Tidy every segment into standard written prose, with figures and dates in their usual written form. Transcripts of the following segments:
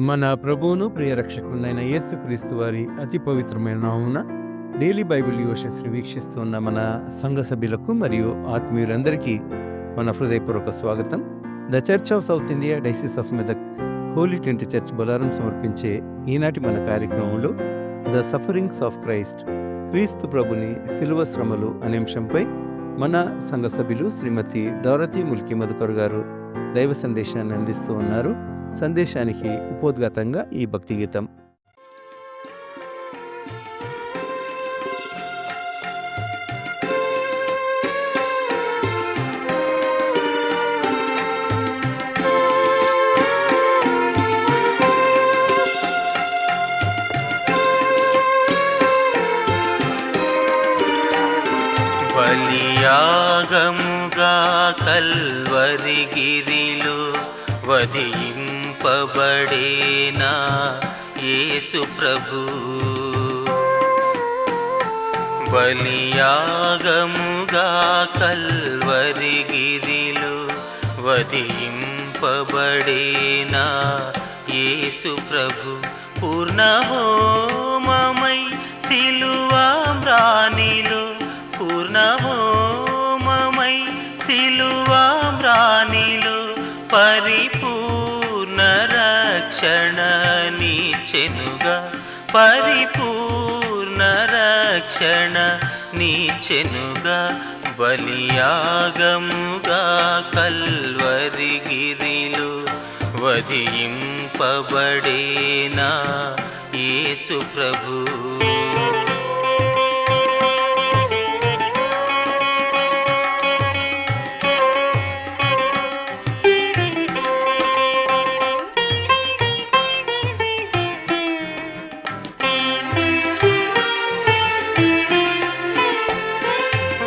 మన ప్రభువును ప్రియ రక్షకుడైన యేసుక్రీస్తు వారి అతి పవిత్రమైన నామమున డైలీ బైబిల్ యోషస్ని వీక్షిస్తున్న మన సంఘ సభ్యులకు మరియు ఆత్మీయులందరికీ మన హృదయపూర్వక స్వాగతం. The church of south India diocese of Medak holy trinity church Bolarum సమర్పించే ఈనాటి మన కార్యక్రమంలో ద సఫరింగ్స్ ఆఫ్ క్రైస్ట్, క్రీస్తు ప్రభుని శిలువ శ్రమలు అనే అంశంపై మన సంఘ సభ్యులు శ్రీమతి డోరతీ ముల్కీ మధుకర్ గారు దైవ సందేశాన్ని అందిస్తూ ఉన్నారు. సందేశానికి ఉపోద్ఘాతంగా ఈ భక్తి గీతం. బలియాగముగా కల్వరి గిరిలో వధింపబడేనా యేసు ప్రభు. బలియాగముగా కల్వరి గిరిలో వధింపబడేనా యేసు ప్రభు. పూర్ణహోమమై సిలువామ్రానిలో, పూర్ణహోమమై సిలువామ్రానిలో పరిపూర్ణ రక్షణ నీచెనుగా, పరిపూర్ణ రక్షణ నీచెనుగా. బలియాగముగా కల్వరి గిరిలో వధింపబడేనా యేసు ప్రభు.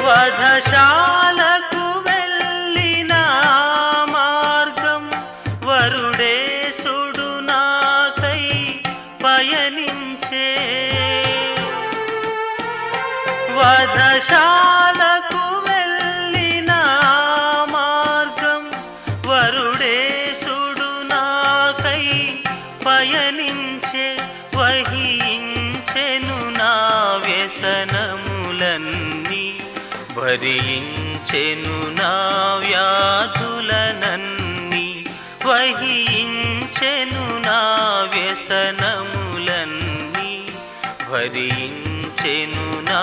వధశాలకు వెళ్ళిన మార్గం వరుడేసుడు నాకై పయనించే. వధశాలకు వెళ్ళిన మార్గం వరుడేసుడు నాకై పయనించే. వహించెను నా వ్యసనములన్నీ, భరించెను నా వ్యాధులనన్నీ. వహించెను నా వ్యసనములన్నీ, భరించెను నా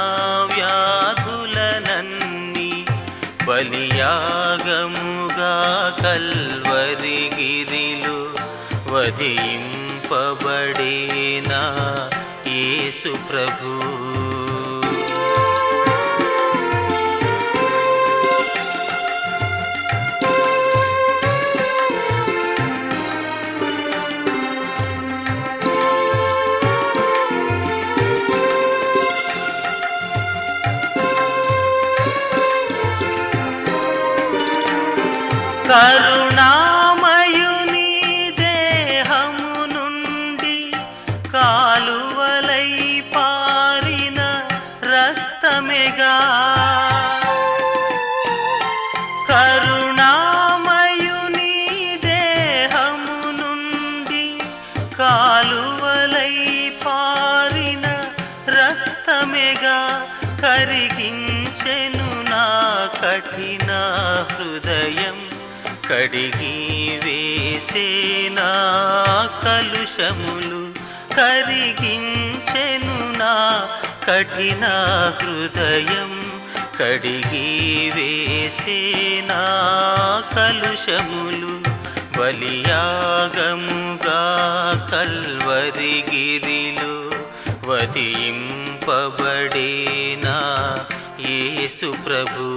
వ్యాధులనన్నీ. బలియాగముగా కల్వరి గిరిలో వధింపబడేనా యేసు ప్రభు. కరుణామయుని దేహము నుండి కాలువలై పారిన రక్తమేగా. కరుణామయుని దేహము నుండి కాలువలై పారిన రక్తమేగా. కరిగించెను నా కఠిన హృదయం, కడిగి వేసేనా కలుషములు. కరిగించెను నా కఠిన హృదయం, కడిగి వేసేనా కలుషములు. బలియాగముగా కల్వరి గిరిలో వధింపబడేనా యేసు ప్రభు.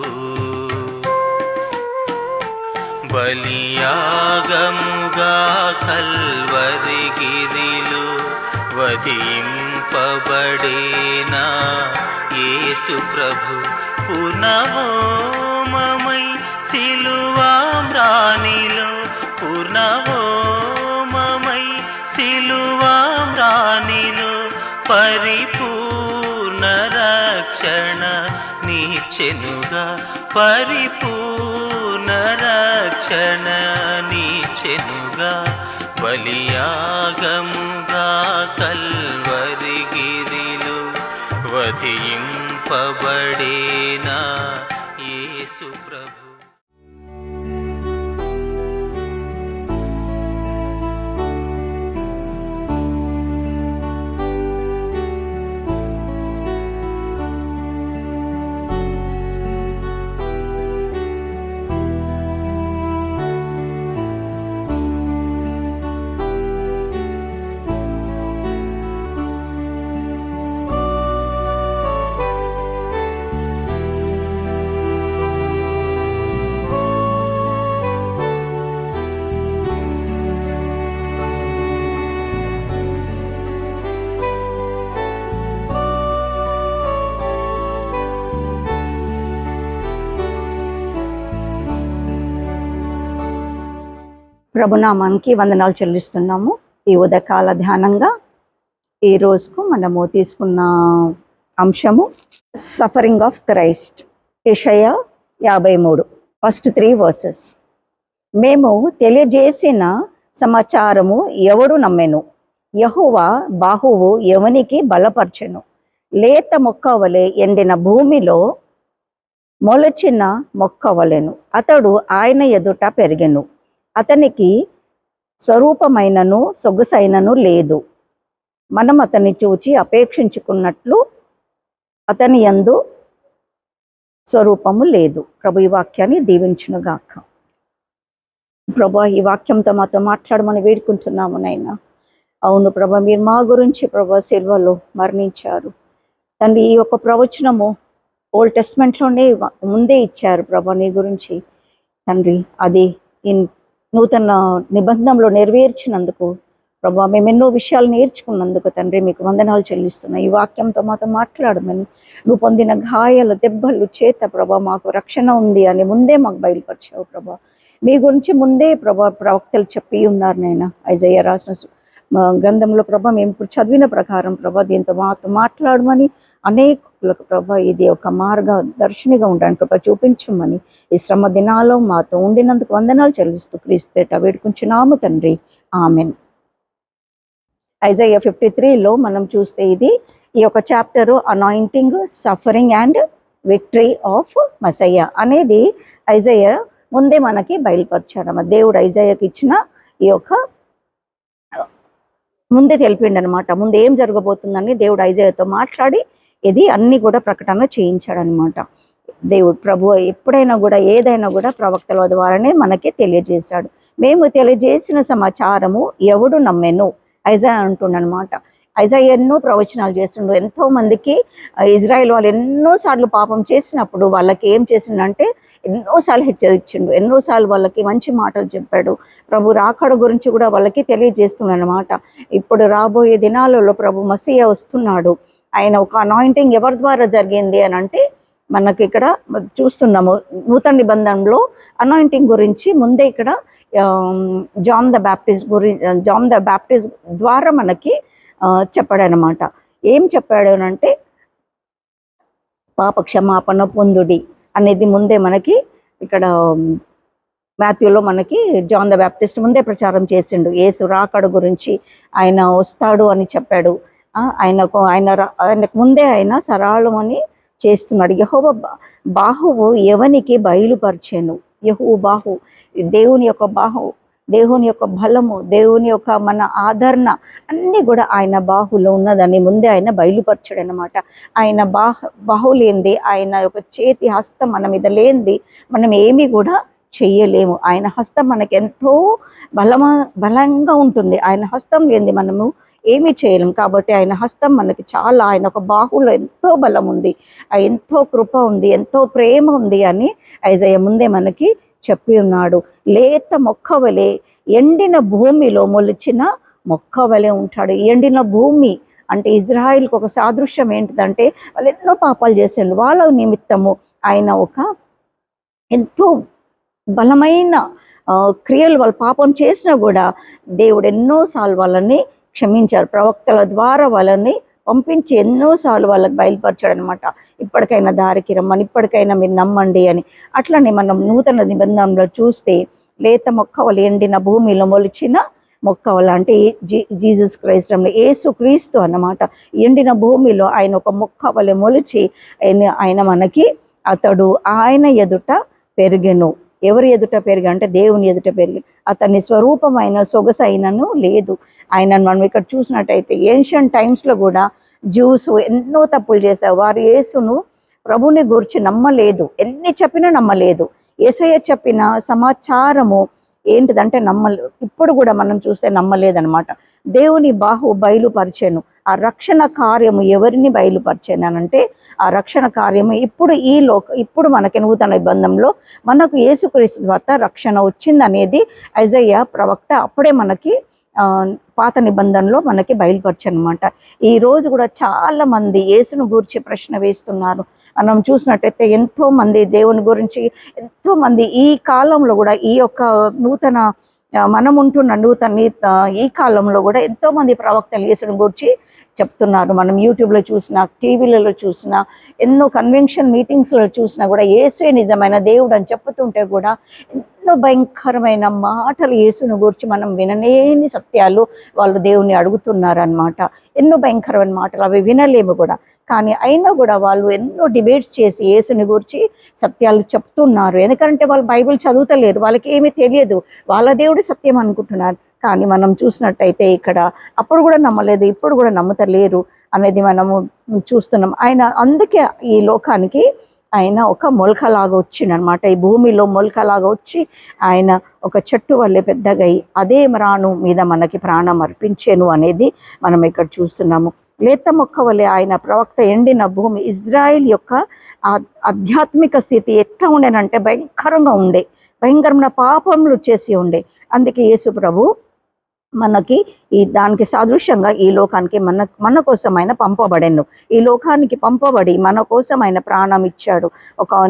బలియాగముగా కల్వరి గిరిలో వధింపబడేనా యేసు ప్రభు. పూర్ణహోమమై సిలువామ్రానిలో, పూర్ణహోమమై సిలువామ్రానిలో పరిపూర్ణ రక్షణ నీచెనుగా, పరిపూర్ణ రక్షణ నీచెనుగా. బలియాగముగా కల్వరిగిరిలో వధింపబడేనా యేసు ప్రభు. ప్రభునామానికి వందనాలు చెల్లిస్తున్నాము. ఈ ఉదయకాల ధ్యానంగా ఈ రోజుకు మనము తీసుకున్న అంశము సఫరింగ్ ఆఫ్ క్రైస్ట్. యెషయా 53 ఫస్ట్ 3 వర్సెస్. మేము తెలియజేసిన సమాచారము ఎవడు నమ్మెను? యెహోవా బాహువు ఎవనికి బలపరచెను? లేత మొక్క వలె ఎండిన భూమిలో మొలచిన మొక్క వలెను అతడు ఆయన ఎదుట పెరిగెను. అతనికి స్వరూపమైనను సొగసైనను లేదు. మనం అతన్ని చూచి అపేక్షించుకున్నట్లు అతని యందు స్వరూపము లేదు. ప్రభు ఈ వాక్యాన్ని దీవించునుగాక. ప్రభు ఈ వాక్యంతో మాతో మాట్లాడమని వేడుకుంటున్నాము నాయనా. అవును ప్రభు, మీరు మా గురించి ప్రభు సిల్వలో మరణించారు తండ్రి. ఈ యొక్క ప్రవచనము ఓల్డ్ టెస్ట్మెంట్లోనే ముందే ఇచ్చారు ప్రభు నీ గురించి తండ్రి. అది నూతన నిబంధనలో నెరవేర్చినందుకు ప్రభా మేము ఎన్నో విషయాలు నేర్చుకున్నందుకు తండ్రి మీకు వందనాలు చెల్లిస్తున్నాం. ఈ వాక్యంతో మాతో మాట్లాడమని, నువ్వు పొందిన గాయాలు దెబ్బలు చేత ప్రభా మాకు రక్షణ ఉంది అని ముందే మాకు బయలుపరిచావు ప్రభా. మీ గురించి ముందే ప్రభా ప్రవక్తలు చెప్పి ఉన్నారు నాయన. ఐజయ్యా రాసిన గ్రంథంలో ప్రభా మేము ఇప్పుడు చదివిన ప్రకారం ప్రభా దీంతో మాతో మాట్లాడమని, అనేకులకు ప్రభా ఇది ఒక మార్గదర్శినిగా ఉండడానికి ప్రభా చూపించమని ఈ శ్రమ దినాల్లో మాతో ఉండినందుకు వందనాలు చెల్లిస్తూ క్రీస్తుపేట వేడుకుంటున్నాము తండ్రి. ఆమెన్. ఐజయ్యా 53లో మనం చూస్తే ఇది ఈ యొక్క chapter anointing, suffering and victory of Messiah అనేది ఐజయ్యా ముందే మనకి బయలుపరిచారన్నమాట. దేవుడు ఐజయ్యాకి ఇచ్చిన ఈ యొక్క ముందే తెలిపిండనమాట. ముందు ఏం జరగబోతుందని దేవుడు ఐజయ్యాతో మాట్లాడి ఇది అన్ని కూడా ప్రకటన చేయించాడనమాట. దేవుడు ప్రభు ఎప్పుడైనా కూడా ఏదైనా కూడా ప్రవక్తల ద్వారానే మనకి తెలియజేశాడు. మేము తెలియజేసిన సమాచారము ఎవడు నమ్మెను? ఐజయ్యా అంటుండనమాట. ఐజయ్యా ఎన్నో ప్రవచనాలు చేస్తుండు. ఎంతో మందికి ఇజ్రాయెల్ వాళ్ళు ఎన్నోసార్లు పాపం చేసినప్పుడు వాళ్ళకి ఏం చేసిండంటే ఎన్నోసార్లు హెచ్చరించిండు, ఎన్నోసార్లు వాళ్ళకి మంచి మాటలు చెప్పాడు. ప్రభు రాకడ గురించి కూడా వాళ్ళకి తెలియజేస్తున్నాడు అనమాట. ఇప్పుడు రాబోయే దినాలలో ప్రభు మసీయా వస్తున్నాడు. ఆయన ఒక అనాయింటింగ్ ఎవరి ద్వారా జరిగింది అని అంటే మనకి ఇక్కడ చూస్తున్నాము. నూతన నిబంధనలో అనాయింటింగ్ గురించి ముందే ఇక్కడ జాన్ ద బ్యాప్టిస్ట్ ద్వారా మనకి చెప్పాడనమాట. ఏం చెప్పాడు అంటే పాప క్షమాపణ పొందుడి అనేది ముందే మనకి ఇక్కడ మాథ్యూలో మనకి జాన్ ద బ్యాప్టిస్ట్ ముందే ప్రచారం చేసిండు. యేసు రాకడ గురించి ఆయన వస్తాడు అని చెప్పాడు. ఆయనకు ముందే ఆయన సరళమని చేస్తున్నాడు. యెహోవా బాహువు ఎవనికి బయలుపరిచెను? యెహోవా బాహు, దేవుని యొక్క బాహు, దేవుని యొక్క బలము, దేవుని యొక్క మన ఆదరణ అన్నీ కూడా ఆయన బాహులో ఉన్నదని ముందే ఆయన బయలుపరచాడు అనమాట. ఆయన బాహు లేనిది, ఆయన యొక్క చేతి హస్తం మన మీద లేనిది మనం ఏమీ కూడా చెయ్యలేము. ఆయన హస్తం మనకి ఎంతో బలంగా ఉంటుంది. ఆయన హస్తం లేనిది మనము ఏమీ చేయలేము. కాబట్టి ఆయన హస్తం మనకి చాలా, ఆయన ఒక బాహులో ఎంతో బలం ఉంది, ఎంతో కృప ఉంది, ఎంతో ప్రేమ ఉంది అని ఐజయ్యా ముందే మనకి చెప్పి ఉన్నాడు. లేత మొక్క వలె ఎండిన భూమిలో మొలిచిన మొక్క వలె ఉంటాడు. ఎండిన భూమి అంటే ఇజ్రాయిల్కి ఒక సాదృశ్యం ఏంటిదంటే వాళ్ళు ఎన్నో పాపాలు చేసిండు. వాళ్ళ నిమిత్తము ఆయన ఒక ఎంతో బలమైన క్రియలు వాళ్ళు పాపం చేసినా కూడా దేవుడు ఎన్నోసార్లు వాళ్ళని క్షమించారు. ప్రవక్తల ద్వారా వాళ్ళని పంపించి ఎన్నోసార్లు వాళ్ళకి బయలుపరిచాడు అనమాట. ఇప్పటికైనా దారికి రమ్మని, ఇప్పటికైనా మీరు నమ్మండి అని. అట్లనే మనం నూతన నిబంధనలో చూస్తే లేత మొక్క వలె ఎండిన భూమిలో మొలిచిన మొక్కవల అంటే జీసస్ క్రైస్ట్ అంటే యేసు క్రీస్తు అన్నమాట. ఎండిన భూమిలో ఆయన ఒక మొక్క వలె మొలిచి ఆయన మనకి ఆయన ఎదుట పెరిగెను. ఎవరి ఎదుట పెరిగి అంటే దేవుని ఎదుట పెరిగి, అతని స్వరూపమైన సొగసైనను లేదు. ఆయనను మనం ఇక్కడ చూసినట్టయితే ఏన్షియంట్ టైమ్స్లో కూడా జ్యూస్ ఎన్నో తప్పులు చేశారు. వారు యేసును ప్రభుని గురించి నమ్మలేదు, ఎన్ని చెప్పినా నమ్మలేదు. యేసయ్య చెప్పిన సమాచారము ఏంటిదంటే ఇప్పుడు కూడా మనం చూస్తే నమ్మలేదనమాట. దేవుని బయలుపరిచాను. ఆ రక్షణ కార్యము ఎవరిని బయలుపరిచానంటే ఆ రక్షణ కార్యము ఇప్పుడు మనకి నూతన నిబంధనలో మనకు యేసుక్రీస్తు ద్వారా రక్షణ వచ్చిందనేది ఐజయ్యా ప్రవక్త అప్పుడే మనకి పాత నిబంధనలో మనకి బయలుపరచనమాట. ఈ రోజు కూడా చాలా మంది యేసును గురించి ప్రశ్న వేస్తున్నారు. మనం చూసినట్టయితే ఎంతో మంది దేవుని గురించి, ఎంతో మంది ఈ కాలంలో కూడా ఈ యొక్క నూతన మనం ఉంటున్న ఈ కాలంలో కూడా ఎంతో మంది ప్రవక్తలు యేసుని గురించి చెప్తున్నారు. మనం యూట్యూబ్లో చూసినా, టీవీలలో చూసినా, ఎన్నో కన్వెన్షన్ మీటింగ్స్లో చూసినా కూడా యేసువే నిజమైన దేవుడు అని చెప్తుంటే కూడా ఎన్నో భయంకరమైన మాటలు యేసుని గురించి మనం వినలేని సత్యాలు వాళ్ళు దేవుని అడుగుతున్నారనమాట. ఎన్నో భయంకరమైన మాటలు అవి వినలేము కూడా. కానీ అయినా కూడా వాళ్ళు ఎన్నో డిబేట్స్ చేసి యేసుని గురించి సత్యాలు చెప్తున్నారు. ఎందుకంటే వాళ్ళు బైబిల్ చదువుతలేరు, వాళ్ళకి ఏమీ తెలియదు, వాళ్ళ దేవుడి సత్యం అనుకుంటున్నారు. కానీ మనం చూసినట్టయితే ఇక్కడ అప్పుడు కూడా నమ్మలేదు, ఇప్పుడు కూడా నమ్ముతలేరు అనేది మనము చూస్తున్నాం. ఆయన అందుకే ఈ లోకానికి ఆయన ఒక మొలకలాగా వచ్చిండనమాట. ఈ భూమిలో మొలకలాగా వచ్చి ఆయన ఒక చెట్టు వల్లే పెద్దగా అదే మ్రాను మీద మనకి ప్రాణం అర్పించేను అనేది మనం ఇక్కడ చూస్తున్నాము. లేత మొక్క వలె ఆయన ప్రవక్త ఎండిన భూమి. ఇజ్రాయిల్ యొక్క ఆధ్యాత్మిక స్థితి ఎట్లా ఉండేనంటే భయంకరమైన పాపములు చేసి ఉండే. అందుకే యేసు ప్రభు మనకి దానికి సాదృశ్యంగా ఈ లోకానికి మన కోసం ఆయన పంపబడెను. ఈ లోకానికి పంపబడి మన కోసం ఆయన ప్రాణం ఇచ్చాడు. ఒక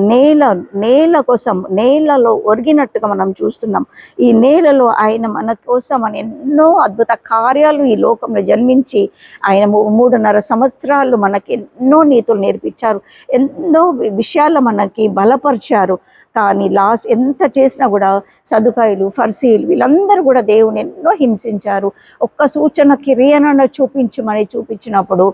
నేల కోసం నేలలో ఒరిగినట్టుగా మనం చూస్తున్నాం. ఈ నేలలో ఆయన మన కోసం అని ఎన్నో అద్భుత కార్యాలు ఈ లోకంలో జన్మించి ఆయన 3.5 సంవత్సరాలు మనకి ఎన్నో నీతులు నేర్పించారు, ఎన్నో విషయాలు మనకి బలపరిచారు. కానీ లాస్ట్ ఎంత చేసినా కూడా సదుకాయులు, ఫర్సీలు వీళ్ళందరూ కూడా దేవుని ఎన్నో హింసించారు. ఒక్క సూచన క్రియను చూపించినప్పుడు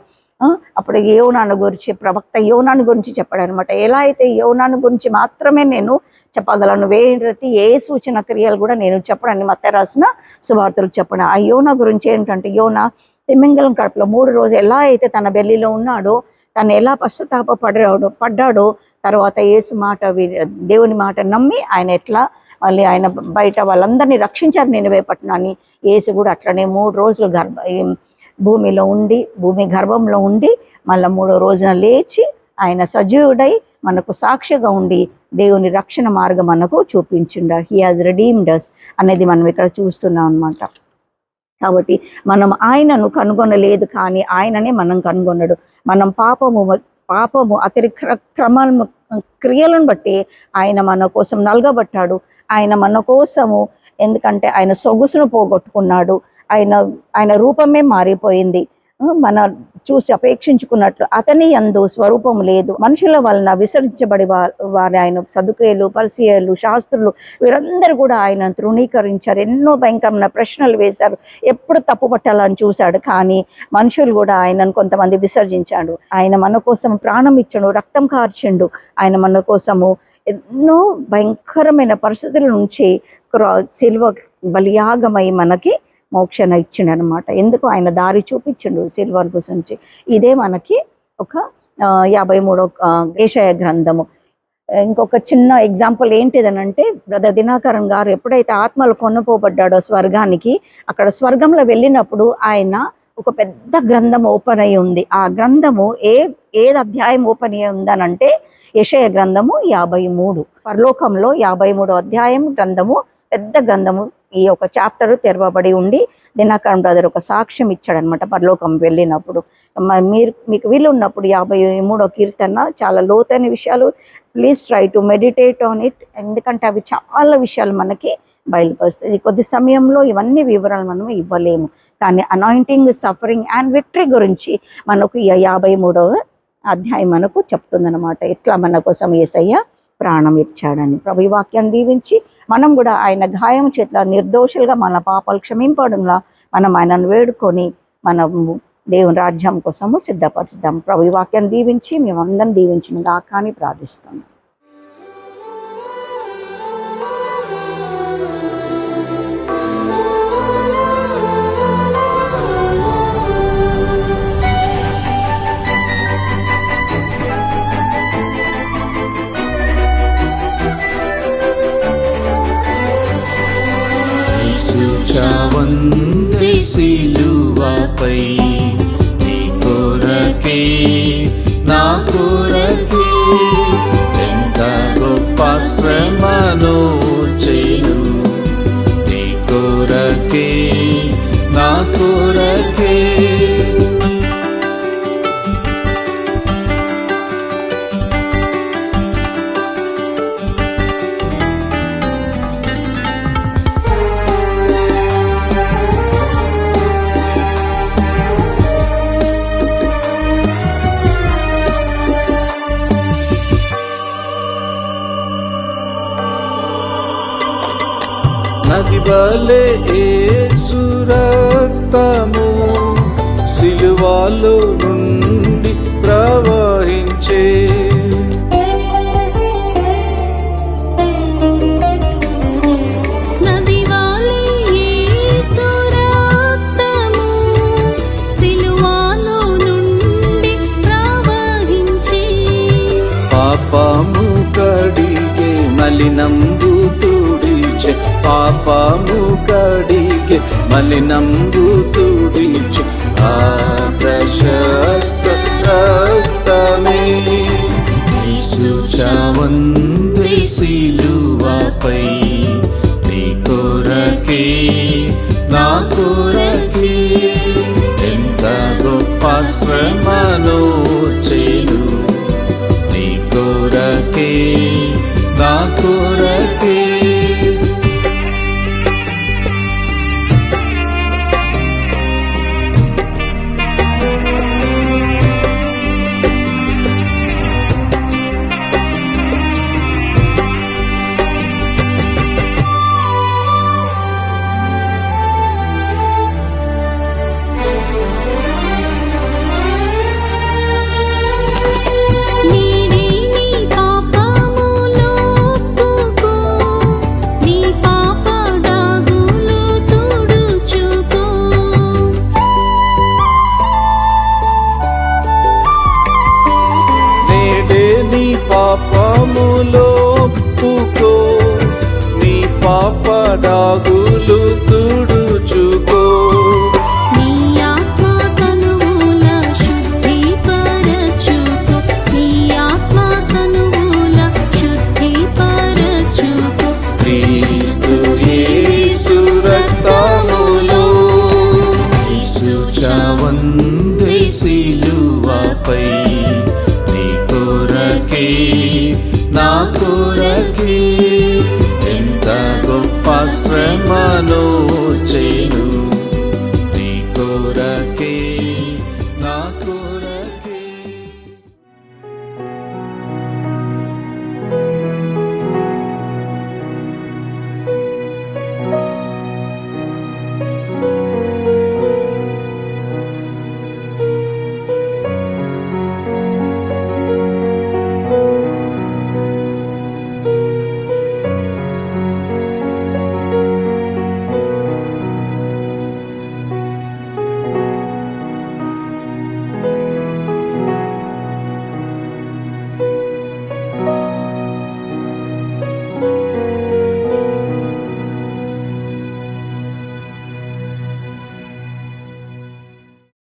అప్పుడు యోనాను గురించి ప్రవక్త యోనాను గురించి చెప్పాడనమాట. ఎలా అయితే యోనాను గురించి మాత్రమే నేను చెప్పగలను, వేరే ఏ సూచన క్రియలు కూడా నేను చెప్పడాన్ని మత్తయి రాసిన సువార్తలు చెప్పను. ఆ యోనా గురించి ఏంటంటే, యోనా తిమింగలం కడుపులో 3 రోజులు ఎలా అయితే తన బెల్లిలో ఉన్నాడో, తను ఎలా పడ్డాడో తర్వాత దేవుని మాట నమ్మి ఆయన ఎట్లా మళ్ళీ ఆయన బయట వాళ్ళందరినీ రక్షించారు నినివే పట్టణాన్ని. యేసు కూడా అట్లనే 3 రోజులు భూమి గర్భంలో ఉండి మళ్ళీ 3వ రోజున లేచి ఆయన సజీవుడై మనకు సాక్షిగా ఉండి దేవుని రక్షణ మార్గం మనకు చూపించిండు. హీ హాజ్ రెడీమ్డ్ us అనేది మనం ఇక్కడ చూస్తున్నాం అన్నమాట. కాబట్టి మనం ఆయనను కనుగొనలేదు, కానీ ఆయననే మనం కనుగొన్నాడు. మనం పాపము క్రియలను బట్టి ఆయన మన కోసం నలగబట్టాడు. ఆయన మన కోసము, ఎందుకంటే ఆయన సొగుసును పోగొట్టుకున్నాడు. ఆయన రూపమే మారిపోయింది. మన చూసి అపేక్షించుకున్నట్లు అతని యందు స్వరూపం లేదు. మనుషుల వలన విసర్జించబడి వారి ఆయన సదుకేయులు, పరిసయ్యులు, శాస్త్రులు వీరందరూ కూడా ఆయన తృణీకరించారు. ఎన్నో భయంకరమైన ప్రశ్నలు వేశారు, ఎప్పుడు తప్పు పట్టాలని చూశాడు. కానీ మనుషులు కూడా ఆయనను కొంతమంది విసర్జించాడు. ఆయన మన కోసం ప్రాణం ఇచ్చాడు, రక్తం కార్చిండు. ఆయన మన కోసము ఎన్నో భయంకరమైన పరిస్థితుల నుంచి సిలువ బలియాగమై మనకి మోక్షణ ఇచ్చిండు అనమాట. ఎందుకు ఆయన దారి చూపించిండు సిల్వర్ గురించి. ఇదే మనకి ఒక 53వ యెషయా గ్రంథము. ఇంకొక చిన్న ఎగ్జాంపుల్ ఏంటిదనంటే, బ్రదర్ దినాకరన్ గారు ఎప్పుడైతే ఆత్మలు కొనుపోబడ్డాడో స్వర్గానికి, అక్కడ స్వర్గంలో వెళ్ళినప్పుడు ఆయన ఒక పెద్ద గ్రంథం ఓపెన్ అయి ఉంది. ఆ గ్రంథము ఏది అధ్యాయం ఓపెన్ అయి ఉందనంటే యెషయా గ్రంథము 53. పరలోకంలో 53వ అధ్యాయం గ్రంథము, పెద్ద గ్రంథము. ఈ ఒక చాప్టర్ తెరవబడి ఉండి దినాకరన్ బ్రదర్ ఒక సాక్ష్యం ఇచ్చాడనమాట పరలోకం వెళ్ళినప్పుడు. మీకు వీలు ఉన్నప్పుడు 53వ కీర్తన చాలా లోతైన విషయాలు. Please try to meditate on it, ఎందుకంటే అవి చాలా విషయాలు మనకి బయలుపరుస్తుంది. కొద్ది సమయంలో ఇవన్నీ వివరాలు మనం ఇవ్వలేము, కానీ అనాయింటింగ్, సఫరింగ్ అండ్ విక్టరీ గురించి మనకు 53వ అధ్యాయం మనకు చెప్తుందనమాట. ఎట్లా మన కోసం యేసయ్య ప్రాణం ఇచ్చాడని. ప్రభు ఈ వాక్యాన్ని దీవించి మనం కూడా ఆయన గాయం చేతిలో నిర్దోషులుగా మన పాపాలు క్షమింపడంలా మనం ఆయనను వేడుకొని మనము దేవుని రాజ్యం కోసము సిద్ధపరుస్తాం. ప్రభు ఈ వాక్యాన్ని దీవించి మేమందరం దీవించిన గాక అని ప్రార్థిస్తున్నాం. చావంది సిలువపై నీ కొరకే నా కొరకే ఎంత గొప్ప శ్రమను చేను నీ కొరకే నా కొరకే. నది వలె యేసు రక్తము సిలువలో నుండి ప్రవహించే నది వలె యేసు రక్తము సిలువలో నుండి ప్రవహించే పాపము కడిగే మలినంబు తుడిచే పాపము కడిగే మలినంబు తుడిచే ఆ ప్రశస్త రక్తమే. యేసు చావంది సిలువపై నీ కొరకే నా కొరకే ఎంత గొప్ప శ్రమను చేను నీ కొరకే నా కొరకే. నీడి నీ పాపములు ఒప్పుకో నీ పాప డాగులు తుడుచుకో నేడే నీ పాపములో ఒప్పుకో నీ పాప డాగులు తుడుచుకో నీ ఆత్మ తనువుల శుద్ధిపరచుకో నీ ఆత్మ తనువుల శుద్ధిపరచుకో క్రీస్తు యేసు రక్తములో యేసు చావంది సిలువపై నీ కొరకే నా కొరకే ఎంత గొప్ప శ్రమను చేను